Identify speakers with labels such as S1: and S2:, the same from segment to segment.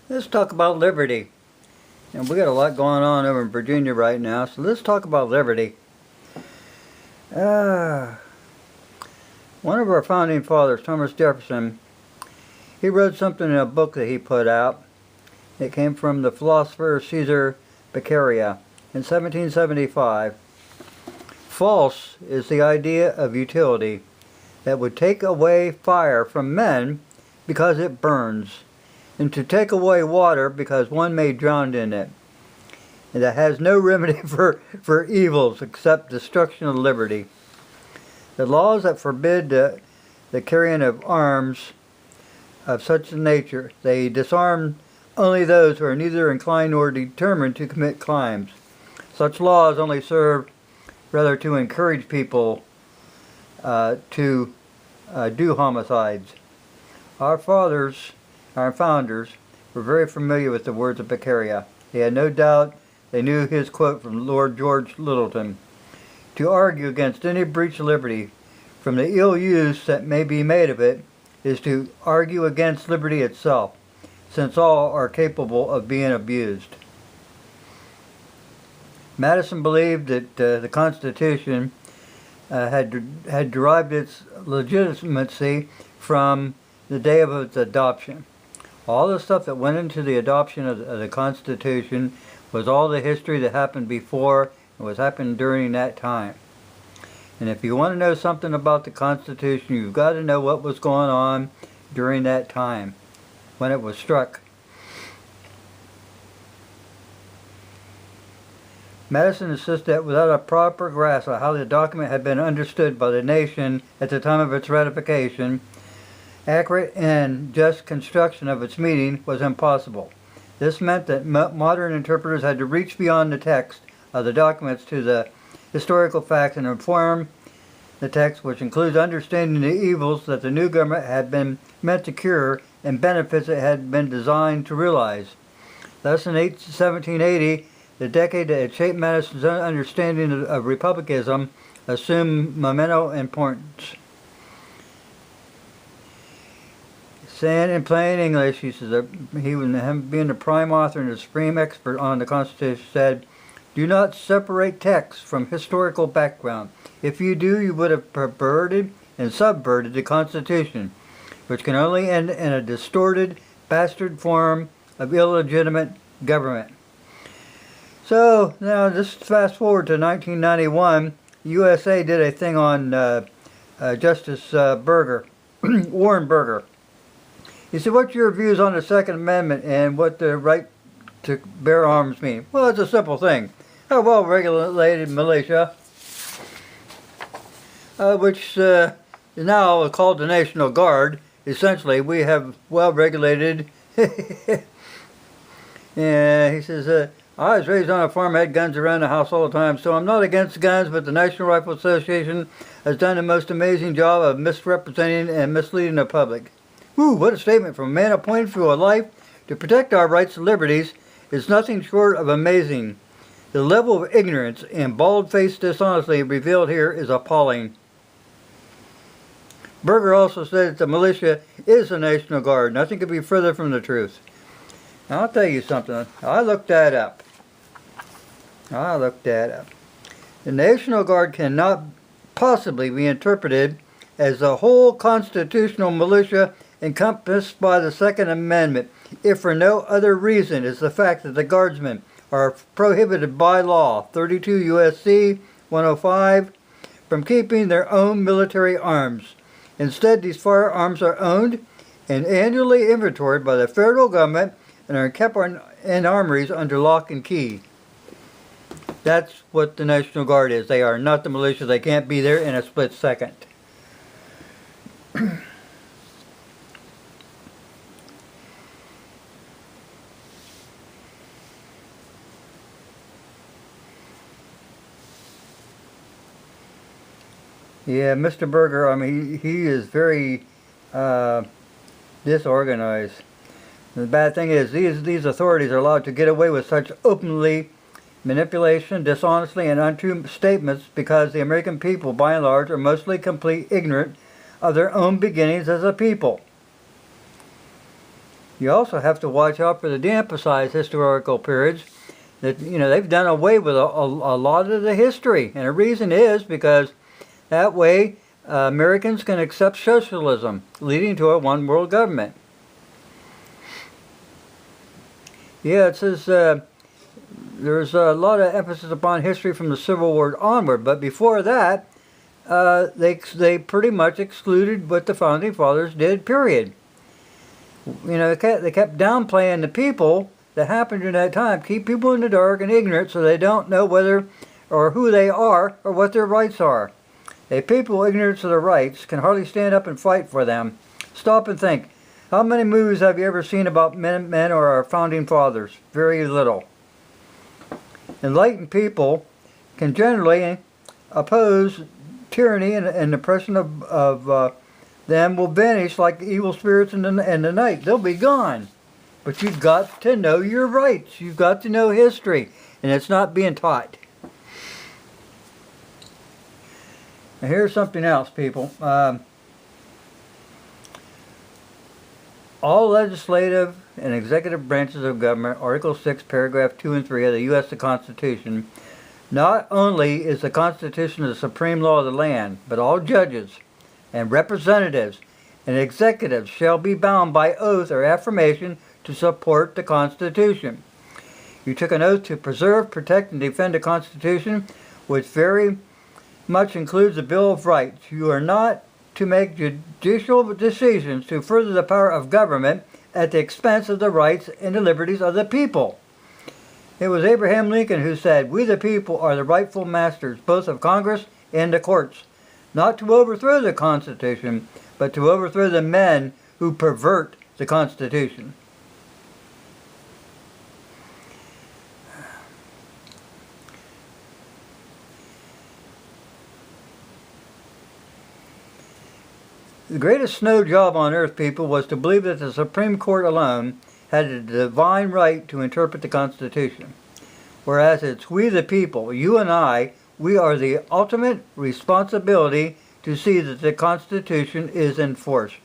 S1: Let's talk about liberty. And we got a lot going on over in Virginia right now, so let's talk about liberty. One of our founding fathers, Thomas Jefferson, he wrote something in a book that he put out. It came from the philosopher Caesar Beccaria in 1775. False is the idea of utility that would take away fire from men because it burns, and to take away water because one may drown in it, and that has no remedy for evils except destruction of liberty. The laws that forbid the carrying of arms of such a nature, they disarm only those who are neither inclined nor determined to commit crimes. Such laws only serve rather to encourage people to do homicides. Our fathers, our founders, were very familiar with the words of Beccaria. They had no doubt they knew his quote from Lord George Littleton. To argue against any breach of liberty from the ill use that may be made of it is to argue against liberty itself, since all are capable of being abused. Madison believed that the Constitution had derived its legitimacy from the day of its adoption. All the stuff that went into the adoption of the Constitution was all the history that happened before and was happening during that time. And if you want to know something about the Constitution, you've got to know what was going on during that time when it was struck. Madison insisted that without a proper grasp of how the document had been understood by the nation at the time of its ratification, accurate and just construction of its meaning was impossible. This meant that modern interpreters had to reach beyond the text of the documents to the historical facts and inform the text, which includes understanding the evils that the new government had been meant to cure and benefits it had been designed to realize. Thus, in 1780, the decade that had shaped Madison's understanding of republicanism assumed monumental importance. Saying in plain English, he says that he, being the prime author and the supreme expert on the Constitution, said, "Do not separate text from historical background. If you do, you would have perverted and subverted the Constitution, which can only end in a distorted, bastard form of illegitimate government." So now just fast forward to 1991, USA did a thing on Justice Burger, Warren Burger. He said, "What's your views on the Second Amendment and what the right to bear arms mean?" Well, it's a simple thing. A well-regulated militia, which is now called the National Guard. Essentially, we have well-regulated. And he says, "I was raised on a farm, had guns around the house all the time, so I'm not against guns, but the National Rifle Association has done the most amazing job of misrepresenting and misleading the public." Whew, what a statement from a man appointed for a life to protect our rights and liberties is nothing short of amazing. The level of ignorance and bald-faced dishonesty revealed here is appalling. Berger also said that the militia is the National Guard. Nothing could be further from the truth. Now, I'll tell you something. I looked that up. The National Guard cannot possibly be interpreted as the whole constitutional militia encompassed by the Second Amendment, if for no other reason is the fact that the guardsmen are prohibited by law, 32 U.S.C. 105, from keeping their own military arms. Instead, these firearms are owned and annually inventoried by the federal government and are kept in armories under lock and key. That's what the National Guard is. They are not the militia. They can't be there in a split second. Yeah, Mr. Berger, I mean, he is very disorganized. The bad thing is these authorities are allowed to get away with such openly manipulation, dishonestly, and untrue statements because the American people, by and large, are mostly completely ignorant of their own beginnings as a people. You also have to watch out for the de-emphasized historical periods that, they've done away with a lot of the history. And the reason is because that way Americans can accept socialism, leading to a one-world government. Yeah, it says there's a lot of emphasis upon history from the Civil War onward, but before that, they pretty much excluded what the Founding Fathers did, period. They kept downplaying the people that happened during that time, keep people in the dark and ignorant so they don't know whether or who they are or what their rights are. A people ignorant of their rights can hardly stand up and fight for them. Stop and think. How many movies have you ever seen about men or our Founding Fathers? Very little. Enlightened people can generally oppose tyranny, and the oppression of them will vanish like evil spirits in the night. They'll be gone. But you've got to know your rights. You've got to know history. And it's not being taught. Now here's something else, people. All legislative and executive branches of government, Article 6, Paragraph 2 and 3 of the U.S. Constitution, not only is the Constitution the supreme law of the land, but all judges and representatives and executives shall be bound by oath or affirmation to support the Constitution. You took an oath to preserve, protect, and defend the Constitution, which very much includes the Bill of Rights. You are not to make judicial decisions to further the power of government at the expense of the rights and the liberties of the people. It was Abraham Lincoln who said, "We the people are the rightful masters, both of Congress and the courts, not to overthrow the Constitution, but to overthrow the men who pervert the Constitution." The greatest snow job on earth, people, was to believe that the Supreme Court alone had the divine right to interpret the Constitution. Whereas it's we the people, you and I, we are the ultimate responsibility to see that the Constitution is enforced.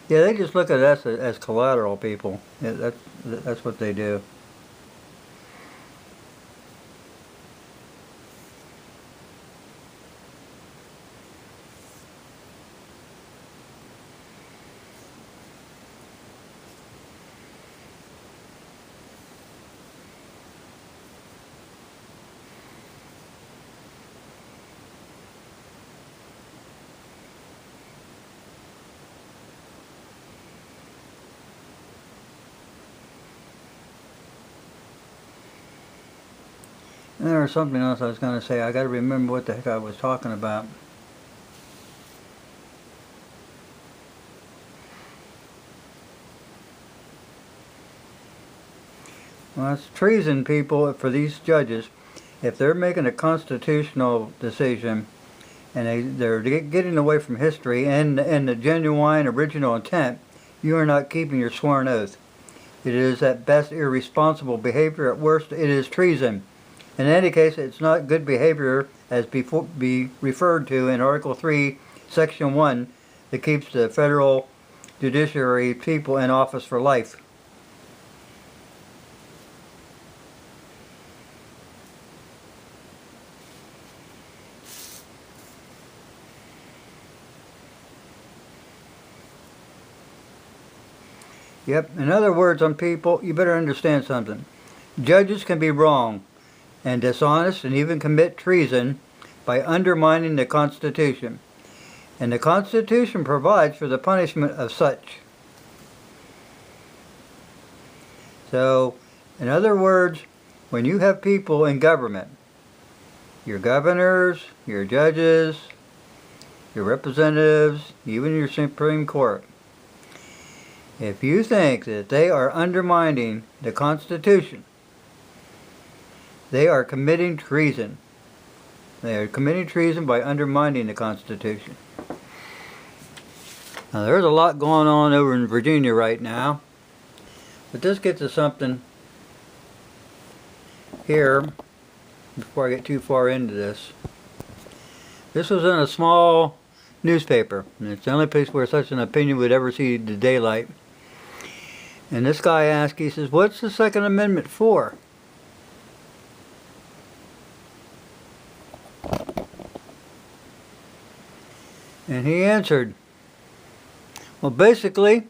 S1: Yeah, they just look at us as collateral people. Yeah, that's what they do. And there was something else I was going to say. I got to remember what the heck I was talking about. Well, it's treason, people, for these judges. If they're making a constitutional decision and they're getting away from history and the genuine original intent, you are not keeping your sworn oath. It is at best irresponsible behavior. At worst, it is treason. In any case, it's not good behavior as be referred to in Article 3, Section 1, that keeps the federal judiciary people in office for life. Yep, in other words, on people, you better understand something. Judges can be wrong and dishonest and even commit treason by undermining the Constitution. And the Constitution provides for the punishment of such. So, in other words, when you have people in government, your governors, your judges, your representatives, even your Supreme Court, if you think that they are undermining the Constitution, they are committing treason. They are committing treason by undermining the Constitution. Now, there's a lot going on over in Virginia right now. But this gets to something here, before I get too far into this. This was in a small newspaper, and it's the only place where such an opinion would ever see the daylight. And this guy asked, he says, "What's the Second Amendment for?" And he answered, "Well, basically,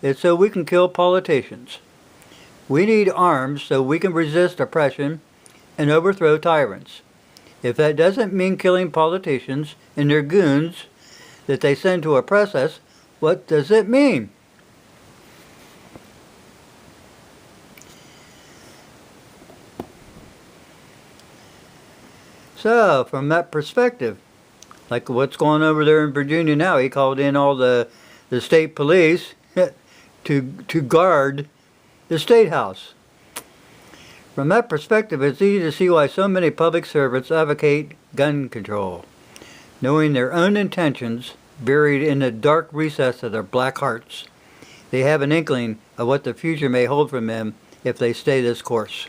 S1: it's so we can kill politicians. We need arms so we can resist oppression and overthrow tyrants. If that doesn't mean killing politicians and their goons that they send to oppress us, what does it mean?" So, from that perspective, like what's going over there in Virginia now, he called in all the state police to guard the State House. From that perspective, it's easy to see why so many public servants advocate gun control, knowing their own intentions buried in the dark recess of their black hearts. They have an inkling of what the future may hold for them if they stay this course.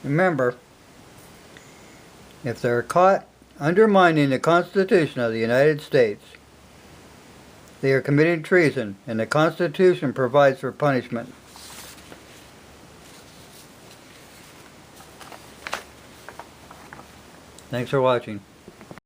S1: Remember, if they're caught undermining the Constitution of the United States, they are committing treason, and the Constitution provides for punishment. Thanks for watching.